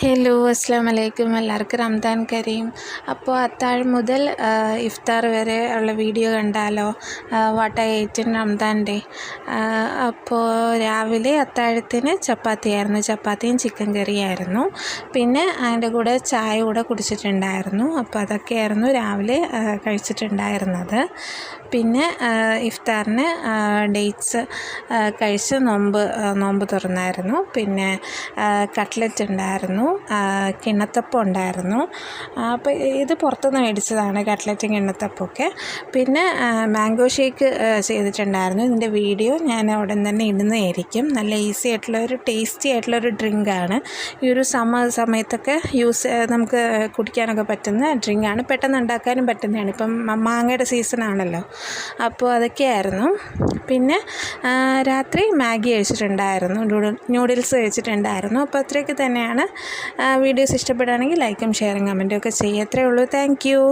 Hello അസ്സാം വലൈക്കും. എല്ലാവർക്കും റംദാൻ കരീം. അപ്പോൾ അത്താഴം മുതൽ ഇഫ്താർ വരെ ഉള്ള വീഡിയോ കണ്ടാലോ? വാട്ട് ഐ ഏറ്റ് ഇൻ റംദാൻ ഡേ. അപ്പോൾ രാവിലെ അത്താഴത്തിന് ചപ്പാത്തിയും ചിക്കൻ കറിയായിരുന്നു. പിന്നെ അതിൻ്റെ കൂടെ ചായ കൂടെ കുടിച്ചിട്ടുണ്ടായിരുന്നു. അപ്പോൾ അതൊക്കെയായിരുന്നു രാവിലെ കഴിച്ചിട്ടുണ്ടായിരുന്നത്. പിന്നെ ഇഫ്താറിന് ഡേറ്റ്സ് കഴിച്ച് നോമ്പ് തുറന്നായിരുന്നു. പിന്നെ കട്ട്ലറ്റ് ഉണ്ടായിരുന്നു, കിണ്ണത്തപ്പം ഉണ്ടായിരുന്നു. അപ്പോൾ ഇത് പുറത്തുനിന്ന് മേടിച്ചതാണ്, കട്ട്ലറ്റും കിണ്ണത്തപ്പമൊക്കെ. പിന്നെ മാംഗോ ഷേക്ക് ചെയ്തിട്ടുണ്ടായിരുന്നു. ഇതിൻ്റെ വീഡിയോ ഞാൻ ഉടൻ തന്നെ ഇടുന്നതായിരിക്കും. നല്ല ഈസി ആയിട്ടുള്ളൊരു ടേസ്റ്റി ആയിട്ടുള്ളൊരു ഡ്രിങ്കാണ്. ഈ ഒരു സമയത്തൊക്കെ നമുക്ക് കുടിക്കാനൊക്കെ പറ്റുന്ന ഡ്രിങ്കാണ്. പെട്ടെന്ന് ഉണ്ടാക്കാനും പറ്റുന്നതാണ്. ഇപ്പം മാങ്ങയുടെ സീസണാണല്ലോ. അപ്പോൾ അതൊക്കെയായിരുന്നു. പിന്നെ രാത്രി മാഗി കഴിച്ചിട്ടുണ്ടായിരുന്നു, നൂഡിൽസ് കഴിച്ചിട്ടുണ്ടായിരുന്നു. അപ്പോൾ അത്രയൊക്കെ തന്നെയാണ്. വീഡിയോസ് ഇഷ്ടപ്പെടുകയാണെങ്കിൽ ലൈക്കും ഷെയറും കമൻറ്റും ഒക്കെ ചെയ്യുക. അത്രയേ ഉള്ളൂ. Thank you.